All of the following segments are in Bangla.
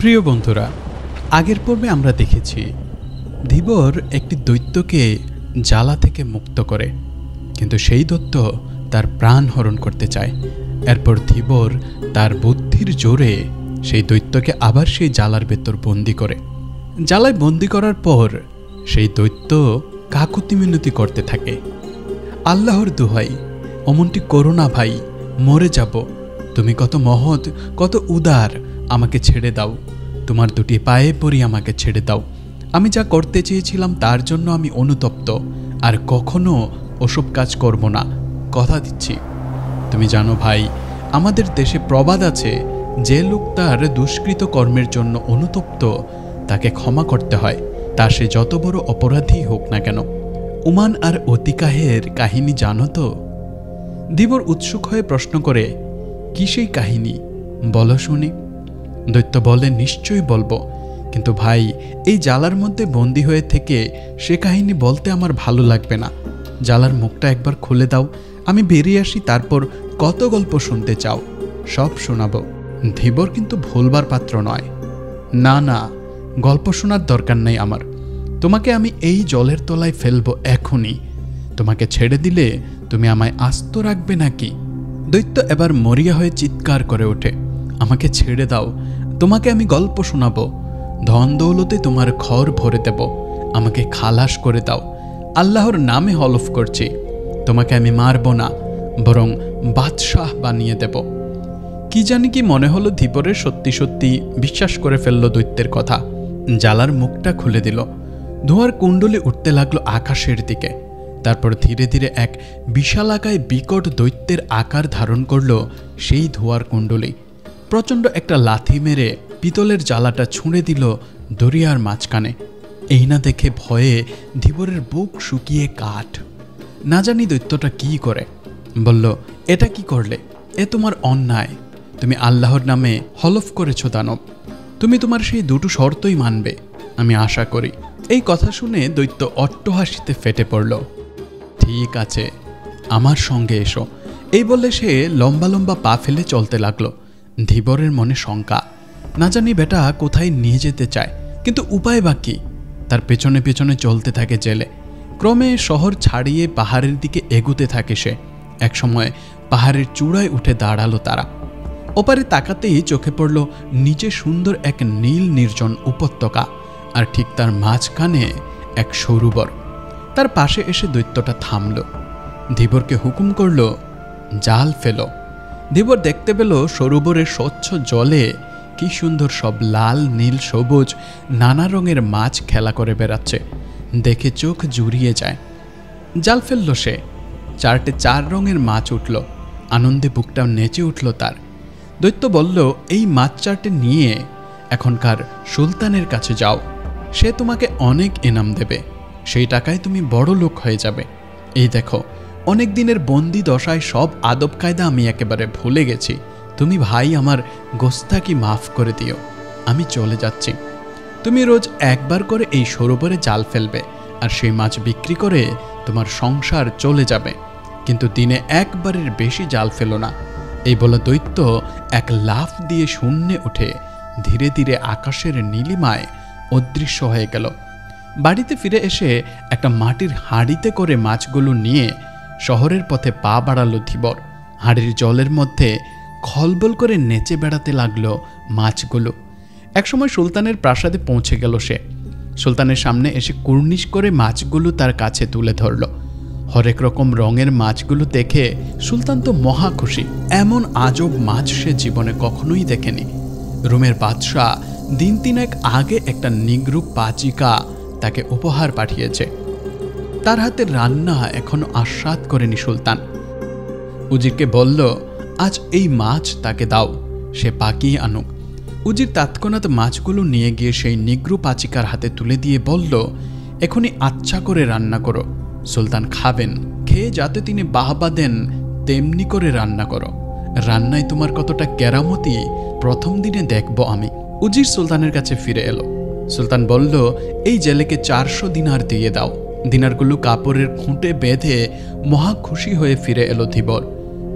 প্রিয় বন্ধুরা, আগের পর্বে আমরা দেখেছি ধীবর একটি দৈত্যকে জ্বালা থেকে মুক্ত করে, কিন্তু সেই দৈত্য তার প্রাণ হরণ করতে চায়। এরপর ধীবর তার বুদ্ধির জোরে সেই দৈত্যকে আবার সেই জ্বালার ভেতর বন্দি করে। জ্বালায় বন্দি করার পর সেই দৈত্য কাকুতি মিনতি করতে থাকে, আল্লাহর দোহাই, অমনটি করো না ভাই, মরে যাব। তুমি কত মহৎ, কত উদার, আমাকে ছেড়ে দাও। তোমার দুটি পায়ে পড়ি, আমাকে ছেড়ে দাও। আমি যা করতে চেয়েছিলাম তার জন্য আমি অনুতপ্ত, আর কখনো ওসব কাজ করব না, কথা দিচ্ছি। তুমি জানো ভাই, আমাদের দেশে প্রবাদ আছে, যে লোক তার দুষ্কৃত কর্মের জন্য অনুতপ্ত তাকে ক্ষমা করতে হয়, তা সে যত বড় অপরাধী হোক না কেন। উমান আর অতিকাহের কাহিনী জানো তো? ধীবর উৎসুক হয়ে প্রশ্ন করে, কি সেই কাহিনী, বলো শুনি। দৈত্য বলে, নিশ্চয়ই বলবো, কিন্তু ভাই এই জ্বালার মধ্যে বন্দী হয়ে থেকে সে কাহিনী বলতে আমার ভালো লাগবে না। জ্বালার মুখটা একবার খুলে দাও, আমি বেরিয়ে আসি, তারপর কত গল্প শুনতে চাও সব শোনাবো। ধীবর কিন্তু ভুলবার পাত্র নয়। না না, গল্প শোনার দরকার নেই আমার। তোমাকে আমি এই জলের তলায় ফেলবো এখনই। তোমাকে ছেড়ে দিলে তুমি আমায় আস্ত রাখবে নাকি? দৈত্য এবার মরিয়া হয়ে চিৎকার করে ওঠে, আমাকে ছেড়ে দাও, তোমাকে আমি গল্প শোনাবো, ধন দৌলতে তোমার ঘর ভরে দেব, আমাকে খালাস করে দাও। আল্লাহর নামে হলফ করছি, তোমাকে আমি মারব না, বরং বাদশাহ বানিয়ে দেব। কি জানি কি মনে হলো ধীবরের সত্যি সত্যি বিশ্বাস করে ফেলল দৈত্যের কথা। জ্বালার মুখটা খুলে দিল, ধোঁয়ার কুণ্ডলি উঠতে লাগলো আকাশের দিকে। তারপর ধীরে ধীরে এক বিশালাকায় বিকট দৈত্যের আকার ধারণ করল সেই ধোঁয়ার কুণ্ডলি। প্রচণ্ড একটা লাথি মেরে পিতলের জ্বালাটা ছুঁড়ে দিল দরিয়ার মাঝখানে। এই না দেখে ভয়ে ধীবরের বুক শুকিয়ে কাঠ। না জানি দৈত্যটা কি করে। বলল, এটা কি করলে? এ তোমার অন্যায়। তুমি আল্লাহর নামে হলফ করেছ দানব, তুমি তোমার সেই দুটো শর্তই মানবে আমি আশা করি। এই কথা শুনে দৈত্য অট্টহাসিতে ফেটে পড়ল। ঠিক আছে, আমার সঙ্গে এসো, এই বলে সে লম্বা লম্বা পা ফেলে চলতে লাগলো। ধীবরের মনে শঙ্কা, না জানি বেটা কোথায় নিয়ে যেতে চায়, কিন্তু উপায় বা কি? তার পেছনে পেছনে চলতে থাকে জেলে। ক্রমে শহর ছাড়িয়ে পাহাড়ের দিকে এগুতে থাকে সে। একসময় পাহাড়ের চূড়ায় উঠে দাঁড়ালো তারা। ওপারে তাকাতেই চোখে পড়ল নিচে সুন্দর এক নীল নির্জন উপত্যকা, আর ঠিক তার মাঝখানে এক সরোবর। তার পাশে এসে দৈত্যটা থামল, ধীবরকে হুকুম করল, জাল ফেলো। ধীবর দেখতে পেল সরোবরের স্বচ্ছ জলে কি সুন্দর সব লাল, নীল, সবুজ নানা রঙের মাছ খেলা করে বেড়াচ্ছে। দেখে চোখ জুড়িয়ে যায়। জাল ফেলল সে, 4টে 4 রঙের মাছ উঠল। আনন্দে বুকটা নেচে উঠল তার। দৈত্য বলল, এই মাছ 4টে নিয়ে এখনকার সুলতানের কাছে যাও, সে তোমাকে অনেক ইনাম দেবে, সেই টাকায় তুমি বড় লোক হয়ে যাবে। এই দেখো, অনেক দিনের বন্দি দশায় সব আদব কায়দা আমি একেবারে ভুলে গেছি। তুমি ভাই আমার গোস্তাকি মাফ করে দিও, আমি চলে যাচ্ছি। তুমি রোজ একবার করে এই সরোবরে জাল ফেলবে, আর সেই মাছ বিক্রি করে তোমার সংসার চলে যাবে, কিন্তু দিনে একবারের বেশি জাল ফেলো না। এই বলে দৈত্য এক লাফ দিয়ে শূন্যে উঠে ধীরে ধীরে আকাশের নীলিমায় অদৃশ্য হয়ে গেল। বাড়িতে ফিরে এসে একটা মাটির হাঁড়িতে করে মাছগুলো নিয়ে শহরের পথে পা বাড়ালো ধীবর। হাঁড়ির জলের মধ্যে খলবল করে নেচে বেড়াতে লাগলো মাছগুলো। একসময় সুলতানের প্রাসাদে পৌঁছে গেল সে। সুলতানের সামনে এসে কুর্নিশ করে মাছগুলো তার কাছে তুলে ধরল। হরেক রকম রঙের মাছগুলো দেখে সুলতান তো মহা খুশি। এমন আজব মাছ সে জীবনে কখনোই দেখেনি। রোমের বাদশাহ দিন 3 আগে একটা নিগ্রু পাচিকা তাকে উপহার পাঠিয়েছে। তার হাতের রান্না এখনো আস্বাদ করেনি সুলতান। উজিরকে বলল, আজ এই মাছ তাকে দাও, সে পাকিয়ে আনুক। উজির তৎক্ষণাৎ মাছগুলো নিয়ে গিয়ে সেই নিগ্রু পাচিকার হাতে তুলে দিয়ে বলল, এখনই আচ্ছা করে রান্না করো, সুলতান খাবেন, খেয়ে যাতে তিনি বাহবা দেন তেমনি করে রান্না করো। রান্নায় তোমার কতটা কেরামতি প্রথম দিনে দেখব আমি। উজির সুলতানের কাছে ফিরে এলো। সুলতান বলল, এই জেলেকে 400 দিনার দিয়ে দাও। দিনারগুলো কাপড়ের খুঁটে বেঁধে মহা খুশি হয়ে ফিরে এলো ধীবর।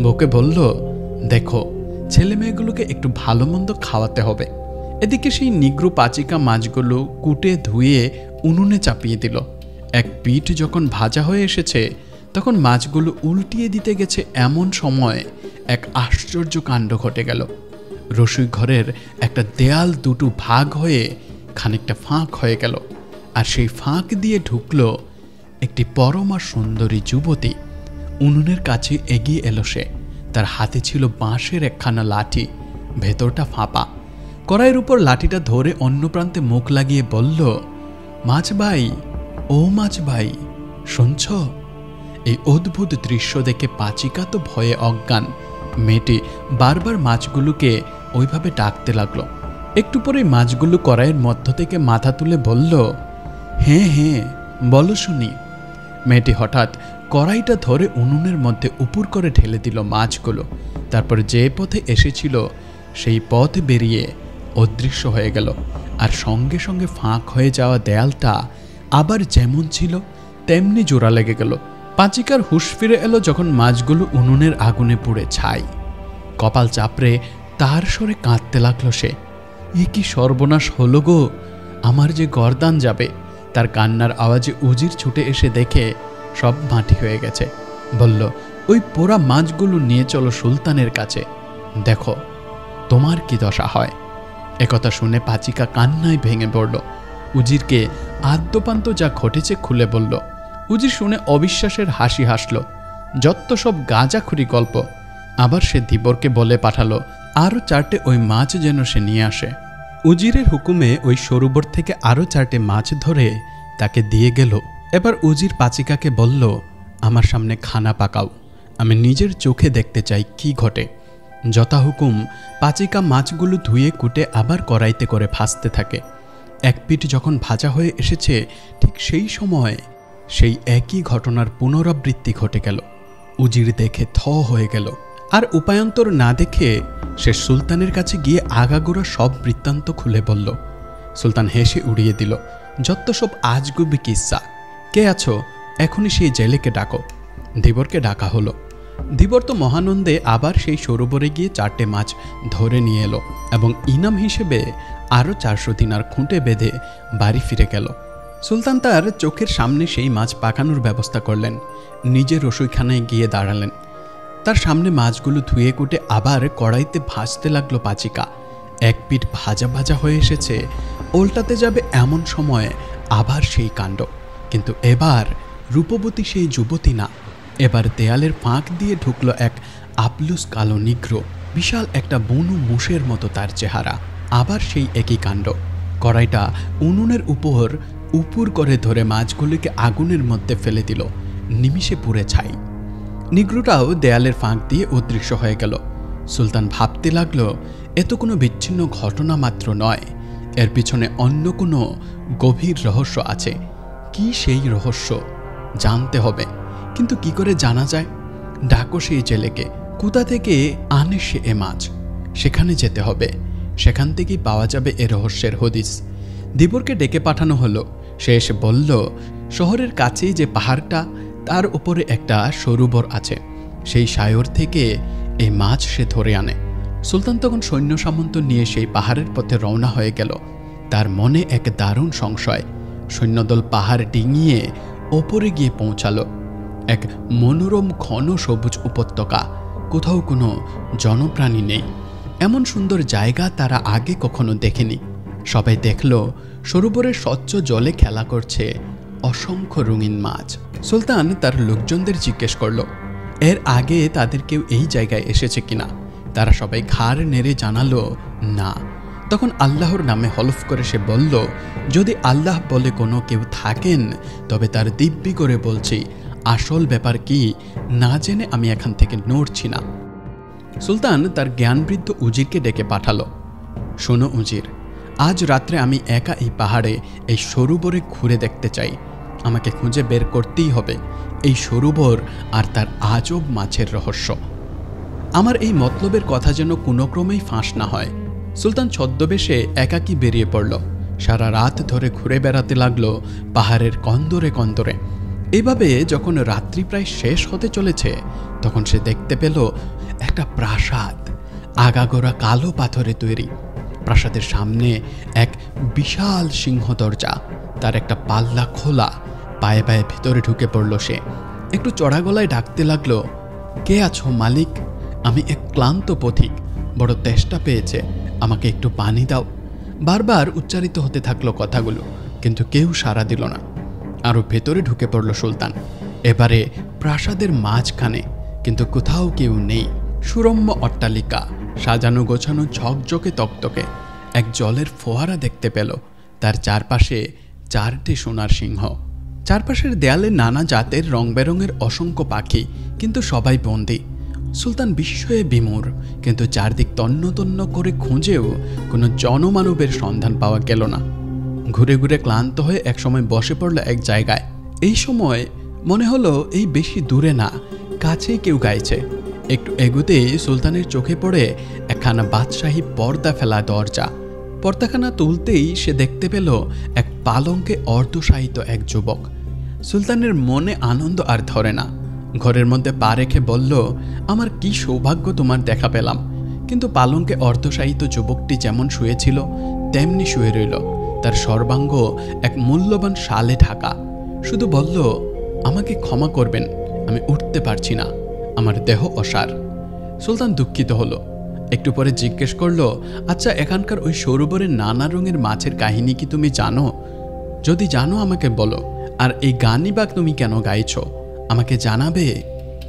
বউকে বলল, দেখো, ছেলে মেয়েগুলোকে একটু ভালো মন্দ খাওয়াতে হবে, এদিকে সেই নিগ্রো পাচিকা মাছগুলো কুটে ধুয়ে উনুনে চাপিয়ে দিল। এক পিঠ যখন ভাজা হয়ে এসেছে তখন মাছগুলো উল্টিয়ে দিতে গেছে, এমন সময় এক আশ্চর্য কাণ্ড ঘটে গেল। রসুই ঘরের একটা দেয়াল দুটো ভাগ হয়ে খানিকটা ফাঁক হয়ে গেল, আর সেই ফাঁক দিয়ে ঢুকলো একটি পরমা সুন্দরী যুবতী। উনুনের কাছে এগিয়ে এলো সে। তার হাতে ছিল বাঁশের একখানা লাঠি, ভেতরটা ফাঁপা। কড়াইয়ের উপর লাঠিটা ধরে অন্য প্রান্তে মুখ লাগিয়ে বলল, মাছ ভাই, ও মাছ ভাই, শুনছ? এই অদ্ভুত দৃশ্য দেখে পাচিকা তো ভয়ে অজ্ঞান। মেয়েটি বারবার মাছগুলোকে ওইভাবে ডাকতে লাগলো। একটু পরেই মাছগুলো কড়াইয়ের মধ্য থেকে মাথা তুলে বলল, হ্যাঁ হ্যাঁ, বলো শুনি। মেয়েটি হঠাৎ কড়াইটা ধরে উনুনের মধ্যে উপুর করে ঢেলে দিল মাছগুলো। তারপর যে পথে এসেছিল সেই পথ বেরিয়ে অদৃশ্য হয়ে গেল, আর সঙ্গে সঙ্গে ফাঁক হয়ে যাওয়া দেয়ালটা আবার যেমন ছিল তেমনি জোড়া লেগে গেল। পাচিকার হুঁশ ফিরে এলো যখন মাছগুলো উনুনের আগুনে পুড়ে ছাই। কপাল চাপড়ে তার স্বরে কাঁদতে লাগলো সে। এ কি সর্বনাশ হলো গো, আমার যে গর্দান যাবে। তার কান্নার আওয়াজে উজির ছুটে এসে দেখে সব মাটি হয়ে গেছে। বলল, ওই পোড়া মাছগুলো নিয়ে চলো সুলতানের কাছে, দেখো তোমার কি দশা হয়। একথা শুনে পাচিকা কান্নায় ভেঙে পড়ল। উজিরকে আদ্যপান্ত যা ঘটেছে খুলে বলল। উজির শুনে অবিশ্বাসের হাসি হাসল। যত সব গাঁজাখুরি গল্প। আবার সে ধীবরকে বলে পাঠালো আরও 4টে ওই মাছ যেন সে নিয়ে আসে। উজিরের হুকুমে ওই সরোবর থেকে আরও 4টে মাছ ধরে তাকে দিয়ে গেল। এবার উজির পাচিকাকে বলল, আমার সামনে খানা পাকাও, আমি নিজের চোখে দেখতে চাই কি ঘটে। যথাহুকুম পাচিকা মাছগুলো ধুয়ে কুটে আবার কড়াইতে করে ভাজতে থাকে। এক পিঠ যখন ভাজা হয়ে এসেছে ঠিক সেই সময় সেই একই ঘটনার পুনরাবৃত্তি ঘটে গেল। উজির দেখে থ হয়ে গেল, আর উপায়ন্তর না দেখে সে সুলতানের কাছে গিয়ে আগাগোড়া সব বৃত্তান্ত খুলে বলল। সুলতান হেসে উড়িয়ে দিল, যত সব আজগুবি কিস্সা। কে আছো, এখনই সেই জেলেকে ডাকো। ধীবরকে ডাকা হলো। ধীবর তো মহানন্দে আবার সেই সরোবরে গিয়ে 4টে মাছ ধরে নিয়ে এলো এবং ইনাম হিসেবে আরও 400 দিনার খুঁটে বেঁধে বাড়ি ফিরে গেল। সুলতান তার চোখের সামনে সেই মাছ পাকানোর ব্যবস্থা করলেন। নিজে রসুইখানায় গিয়ে দাঁড়ালেন। তার সামনে মাছগুলো ধুয়ে কুটে আবার কড়াইতে ভাজতে লাগলো পাচিকা। এক পিঠ ভাজা ভাজা হয়ে এসেছে, উল্টাতে যাবে এমন সময় আবার সেই কাণ্ড। কিন্তু এবার রূপবতী সেই যুবতী না, এবার দেয়ালের ফাঁক দিয়ে ঢুকলো এক আপলুস কালো নিগ্রো। বিশাল একটা বনু মুষের মতো তার চেহারা। আবার সেই একই কাণ্ড। কড়াইটা উনুনের উপর উপুর করে ধরে মাছগুলিকে আগুনের মধ্যে ফেলে দিল। নিমিষে পুড়ে ছাই। নিগ্রোটাও দেয়ালের ফাঁক দিয়ে অদৃশ্য হয়ে গেল। সুলতান ভাবতে লাগলো, এ তো কোনো বিচ্ছিন্ন ঘটনা মাত্র নয়, এর পিছনে অন্য কোনো গভীর রহস্য আছে। কি সেই রহস্য জানতে হবে, কিন্তু কি করে জানা যায়? ডাকো সেই জেলেকে। কোথা থেকে আনে সে এ মাছ? সেখানে যেতে হবে, সেখান থেকেই পাওয়া যাবে এ রহস্যের হদিস। ধীবরকে ডেকে পাঠানো হলো। সে এসে বলল, শহরের কাছেই যে পাহাড়টা, তার উপরে একটা সরোবর আছে, সেই সায়র থেকে এই মাছ সে ধরে আনে। সুলতান তখন সৈন্য সামন্ত নিয়ে সেই পাহাড়ের পথে রওনা হয়ে গেল। তার মনে এক দারুণ সংশয়। সৈন্যদল পাহাড় ডিঙিয়ে ওপরে গিয়ে পৌঁছালো। এক মনোরম ঘন সবুজ উপত্যকা, কোথাও কোনো জনপ্রাণী নেই। এমন সুন্দর জায়গা তারা আগে কখনো দেখেনি। সবাই দেখল সরোবরের স্বচ্ছ জলে খেলা করছে অসংখ্য রঙিন মাছ। সুলতান তার লোকজনদের জিজ্ঞেস করল, এর আগে তাদের কেউ এই জায়গায় এসেছে কিনা? তারা সবাই ঘাড় নেড়ে জানালো না। তখন আল্লাহর নামে হলফ করে সে বলল, যদি আল্লাহ বলে কোনো কেউ থাকেন তবে তার দিব্যি করে বলছি, আসল ব্যাপার কি না জেনে আমি এখান থেকে নড়ছি না। সুলতান তার জ্ঞানবৃদ্ধ উজিরকে ডেকে পাঠালো। শোনো উজির, আজ রাত্রে আমি একা এই পাহাড়ে এই সরোবরে ঘুরে দেখতে চাই। আমাকে খুঁজে বের করতেই হবে এই সরোবর আর তার আজব মাছের রহস্য। আমার এই মতলবের কথা যেন কোনো ক্রমেই ফাঁস না হয়। সুলতান ছদ্মবেশে একাকী বেরিয়ে পড়ল। সারা রাত ধরে ঘুরে বেড়াতে লাগলো পাহাড়ের কন্দরে কন্দরে। এইভাবে যখন রাত্রি প্রায় শেষ হতে চলেছে তখন সে দেখতে পেল একটা প্রাসাদ, আগাগোড়া কালো পাথরে তৈরি। প্রাসাদের সামনে এক বিশাল সিংহ দরজা, তার একটা পাল্লা খোলা। পায়ে পায়ে ভিতরে ঢুকে পড়ল সে। একটু চড়া গলায় ডাকতে লাগলো, কে আছো মালিক? আমি এক ক্লান্ত পথিক, বড় তেষ্টা পেয়েছে, আমাকে একটু পানি দাও। বারবার উচ্চারিত হতে থাকলো কথাগুলো, কিন্তু কেউ সাড়া দিল না। আরও ভেতরে ঢুকে পড়ল সুলতান। এবারে প্রাসাদের মাঝখানে, কিন্তু কোথাও কেউ নেই। সুরম্য অট্টালিকা, সাজানো গোছানো, ঝকঝকে তকতকে। এক জলের ফোয়ারা দেখতে পেল, তার চারপাশে 4টে সোনার সিংহ। চারপাশের দেয়ালে নানা জাতের রং বেরঙের অসংখ্য পাখি, কিন্তু সবাই বন্দী। সুলতান বিস্ময়ে বিমূঢ়, কিন্তু চারদিক তন্ন তন্ন করে খুঁজেও কোনো জনমানবের সন্ধান পাওয়া গেল না। ঘুরে ঘুরে ক্লান্ত হয়ে একসময় বসে পড়ল এক জায়গায়। এই সময় মনে হলো এই বেশি দূরে না, কাছেই কেউ গাইছে। একটু এগুতেই সুলতানের চোখে পড়ে একখানা বাদশাহী পর্দা ফেলা দরজা। পর্দাখানা তুলতেই সে দেখতে পেল এক পালঙ্কে অর্ধশায়িত এক যুবক। সুলতানের মনে আনন্দ আর ধরে না। ঘরের মধ্যে পা রেখে বলল, আমার কি সৌভাগ্য তোমার দেখা পেলাম। কিন্তু পালঙ্কে অর্ধশায়িত যুবকটি যেমন শুয়েছিল তেমনি শুয়ে রইল, তার সর্বাঙ্গ এক মূল্যবান শালে ঢাকা। শুধু বলল, আমাকে ক্ষমা করবেন, আমি উঠতে পারছি না, আমার দেহ অসার। সুলতান দুঃখিত হলো। একটু পরে জিজ্ঞেস করলো, আচ্ছা, এখানকার ওই সরোবরের নানা রঙের মাছের কাহিনী কি তুমি জানো? যদি জানো আমাকে বলো। আর এই গানই বা তুমি কেন গাইছো, আমাকে জানাবে।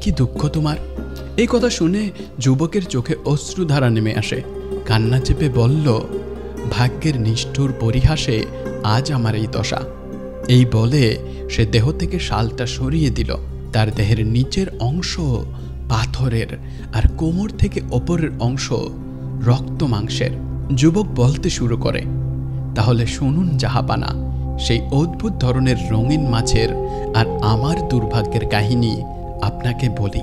কি দুঃখ তোমার? এই কথা শুনে যুবকের চোখে অশ্রুধারা নেমে আসে। কান্না চেপে বলল, ভাগ্যের নিষ্ঠুর পরিহাসে আজ আমার এই দশা। এই বলে সে দেহ থেকে শালটা সরিয়ে দিল। তার দেহের নিচের অংশ পাথরের, আর কোমর থেকে ওপরের অংশ রক্ত মাংসের। যুবক বলতে শুরু করে, তাহলে শুনুন জাহাপানা, সেই অদ্ভুত ধরনের রঙিন মাছের আর আমার দুর্ভাগ্যের কাহিনী আপনাকে বলি।